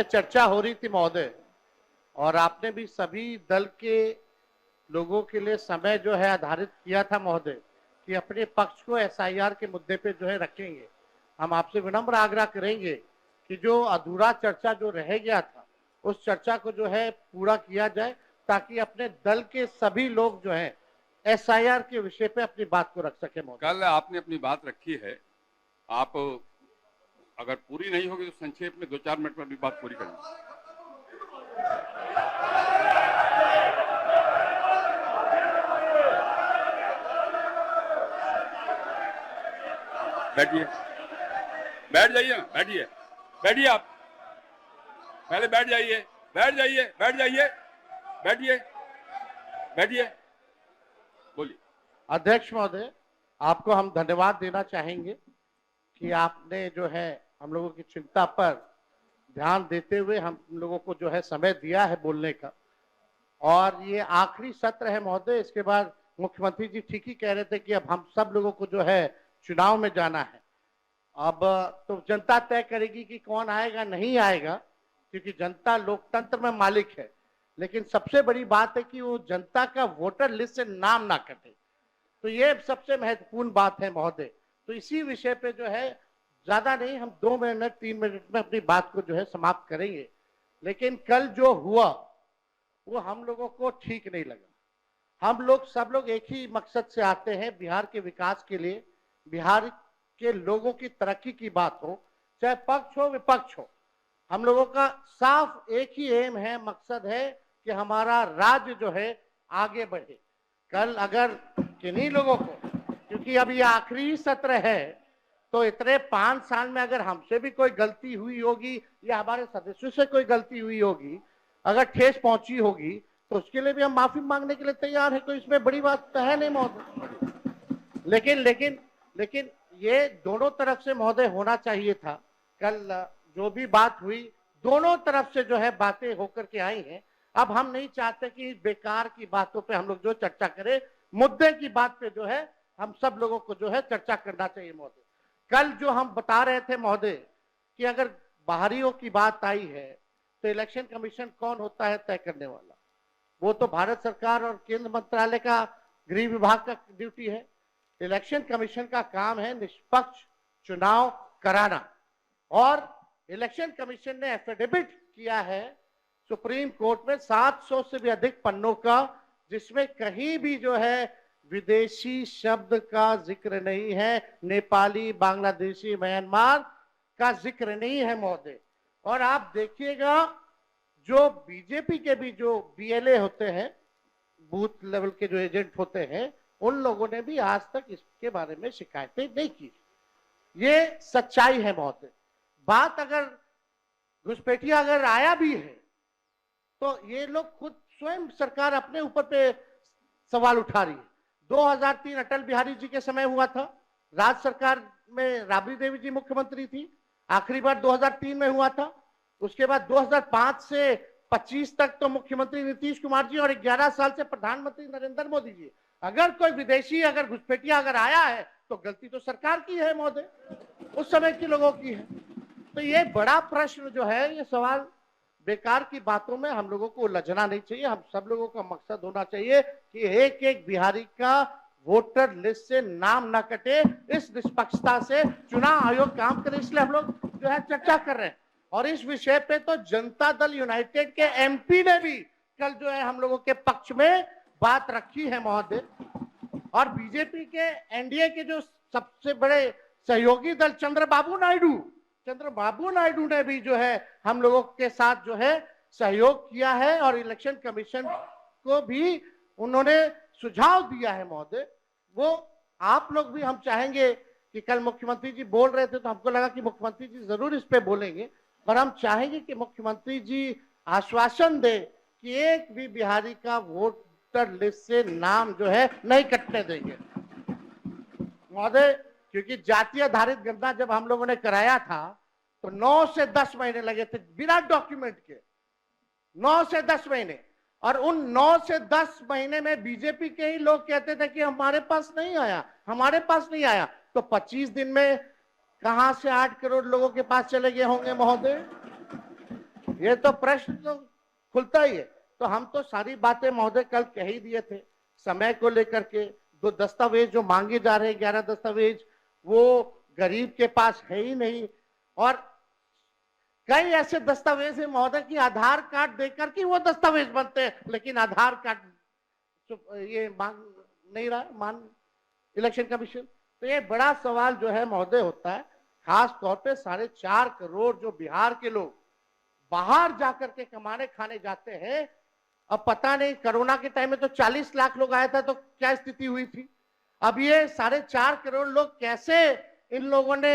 चर्चा हो रही थी महोदय, और आपने भी सभी दल के लोगों के लिए समय जो है आधारित किया था महोदय कि अपने पक्ष को एसआईआर के मुद्दे पे जो है रखेंगे। हम आपसे विनम्र आग्रह करेंगे कि जो अधूरा चर्चा जो रह गया था उस चर्चा को जो है पूरा किया जाए, ताकि अपने दल के सभी लोग जो है एसआईआर के विषय पे अपनी बात को रख सके महोदय। कल आपने अपनी बात रखी है, आप अगर पूरी नहीं होगी तो संक्षेप में 2-4 मिनट में अपनी बात पूरी करेंगे। बैठिए, बैठ जाइए, बैठिए, बैठिए, आप पहले बैठ जाइए, बैठ जाइए, बैठ जाइए, बैठिए, बैठिए, बोलिए। अध्यक्ष महोदय, आपको हम धन्यवाद देना चाहेंगे कि आपने जो है हम लोगों की चिंता पर ध्यान देते हुए हम लोगों को जो है समय दिया है बोलने का। और ये आखिरी सत्र है महोदय, इसके बाद मुख्यमंत्री जी ठीक ही कह रहे थे कि अब हम सब लोगों को जो है चुनाव में जाना है। अब तो जनता तय करेगी कि कौन आएगा नहीं आएगा, क्योंकि जनता लोकतंत्र में मालिक है। लेकिन सबसे बड़ी बात है कि वो जनता का वोटर लिस्ट से नाम ना कटे, तो ये सबसे महत्वपूर्ण बात है महोदय। तो इसी विषय पे जो है ज्यादा नहीं, हम 2 मिनट 3 मिनट में अपनी बात को जो है समाप्त करेंगे। लेकिन कल जो हुआ वो हम लोगों को ठीक नहीं लगा। हम लोग सब लोग एक ही मकसद से आते हैं, बिहार के विकास के लिए, बिहार के लोगों की तरक्की की बात हो, चाहे पक्ष हो विपक्ष हो। हम लोगों का साफ एक ही एम है, मकसद है कि हमारा राज्य जो है आगे बढ़े। कल अगर किन्हीं लोगों को, क्योंकि अब ये आखिरी सत्र है, तो इतने 5 साल में अगर हमसे भी कोई गलती हुई होगी या हमारे सदस्यों से कोई गलती हुई होगी, अगर ठेस पहुंची होगी, तो उसके लिए भी हम माफी मांगने के लिए तैयार है। कोई इसमें बड़ी बात तो है नहीं महोदय। लेकिन लेकिन लेकिन ये दोनों तरफ से महोदय होना चाहिए था। कल जो भी बात हुई दोनों तरफ से जो है बातें होकर के आई हैं। अब हम नहीं चाहते कि बेकार की बातों पे हम लोग जो चर्चा करें, मुद्दे की बात पे जो है हम सब लोगों को जो है चर्चा करना चाहिए महोदय। कल जो हम बता रहे थे महोदय कि अगर बाहरियों की बात आई है तो इलेक्शन कमीशन कौन होता है तय करने वाला? वो तो भारत सरकार और केंद्र मंत्रालय का गृह विभाग का ड्यूटी है। इलेक्शन कमीशन का काम है निष्पक्ष चुनाव कराना, और इलेक्शन कमीशन ने एफिडेविट किया है सुप्रीम कोर्ट में 700 से भी अधिक पन्नों का, जिसमें कहीं भी जो है विदेशी शब्द का जिक्र नहीं है, नेपाली, बांग्लादेशी, म्यांमार का जिक्र नहीं है महोदय। और आप देखिएगा जो बीजेपी के भी जो बीएलए होते हैं, बूथ लेवल के जो एजेंट होते हैं, उन लोगों ने भी आज तक इसके बारे में शिकायतें नहीं की। ये सच्चाई है महोदय। बात अगर घुसपैठिया अगर आया भी है तो ये लोग खुद स्वयं सरकार अपने ऊपर पे सवाल उठा रही है। 2003 अटल बिहारी जी के समय हुआ था, राज्य सरकार में राबड़ी देवी जी मुख्यमंत्री थी, आखिरी बार 2003 में हुआ था। उसके बाद 2005 से 25 तक तो मुख्यमंत्री नीतीश कुमार जी और 11 साल से प्रधानमंत्री नरेंद्र मोदी जी। अगर कोई विदेशी अगर घुसपैठिया अगर आया है तो गलती तो सरकार की है महोदय, उस समय के लोगों की है। तो ये बड़ा प्रश्न जो है, ये सवाल बेकार की बातों में हम लोगों को उलझना नहीं चाहिए। हम सब लोगों का मकसद होना चाहिए कि एक एक बिहारी का वोटर लिस्ट से नाम ना कटे। इस निष्पक्षता से चुनाव आयोग काम करे, इसलिए हम लोग जो है चर्चा कर रहे हैं। और इस विषय पे तो जनता दल यूनाइटेड के एमपी ने भी कल जो है हम लोगों के पक्ष में बात रखी है महोदय। और बीजेपी के एनडीए के जो सबसे बड़े सहयोगी दल चंद्रबाबू नायडू ने भी जो है हम लोगों के साथ जो है सहयोग किया है, और इलेक्शन कमीशन को भी उन्होंने सुझाव दिया है महोदय। वो आप लोग भी, हम चाहेंगे कि कल मुख्यमंत्री जी बोल रहे थे तो हमको लगा कि मुख्यमंत्री जी जरूर इस पे बोलेंगे, पर हम चाहेंगे कि मुख्यमंत्री जी आश्वासन दे कि एक भी बिहारी का वोटर लिस्ट से नाम जो है नहीं कटने देंगे महोदय। क्योंकि जाति आधारित गणना जब हम लोगों ने कराया था तो 9 से 10 महीने लगे थे बिना डॉक्यूमेंट के, 9 से 10 महीने। और उन 9 से 10 महीने में बीजेपी के ही लोग कहते थे कि हमारे पास नहीं आया, हमारे पास नहीं आया। तो 25 दिन में कहां से 8 करोड़ लोगों के पास चले गए होंगे महोदय? ये तो प्रश्न तो खुलता ही है। तो हम तो सारी बातें महोदय कल कह ही दिए थे, समय को लेकर के। दो दस्तावेज जो मांगे जा रहे हैं, 11 दस्तावेज, वो गरीब के पास है ही नहीं। और कई ऐसे दस्तावेज है महोदय की आधार कार्ड देकर के वो दस्तावेज बनते हैं, लेकिन आधार कार्ड ये मांग नहीं रहा मान इलेक्शन कमीशन। तो ये बड़ा सवाल जो है महोदय होता है, खास तौर पे 4.5 करोड़ जो बिहार के लोग बाहर जाकर के कमाने खाने जाते हैं। अब पता नहीं कोरोना के टाइम में तो 40 लाख लोग आया था, तो क्या स्थिति हुई थी। अब ये 4.5 करोड़ लोग कैसे इन लोगों ने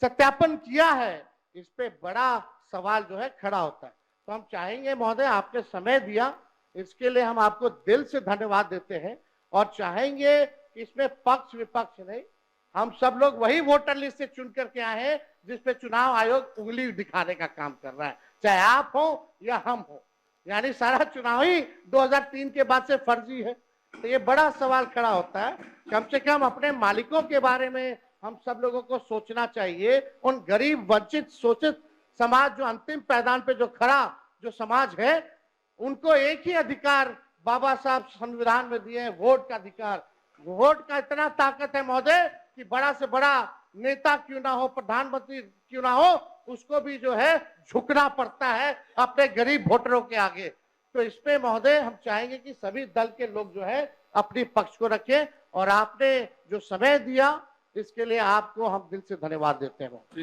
सत्यापन किया है, इस पे बड़ा सवाल जो है खड़ा होता है। तो हम चाहेंगे महोदय, आपने समय दिया, इसके लिए हम आपको दिल से धन्यवाद देते हैं। और चाहेंगे कि इसमें पक्ष विपक्ष नहीं, हम सब लोग वही वोटर लिस्ट से चुन करके आए हैं जिसपे चुनाव आयोग उंगली दिखाने का काम कर रहा है, चाहे आप हो या हम हो। यानी सारा चुनाव ही 2003 के बाद से फर्जी है। तो ये बड़ा सवाल खड़ा होता है। कम से कम अपने मालिकों के बारे में हम सब लोगों को सोचना चाहिए। उन गरीब वंचित शोषित समाज जो अंतिम पैदान पे जो खड़ा जो समाज है, उनको एक ही अधिकार बाबा साहब संविधान में दिए हैं, वोट का अधिकार। वोट का इतना ताकत है महोदय कि बड़ा से बड़ा नेता क्यों ना हो, प्रधानमंत्री क्यों ना हो, उसको भी जो है झुकना पड़ता है अपने गरीब वोटरों के आगे। तो इस पे महोदय हम चाहेंगे कि सभी दल के लोग जो है अपनी पक्ष को रखें। और आपने जो समय दिया इसके लिए आपको हम दिल से धन्यवाद देते हैं।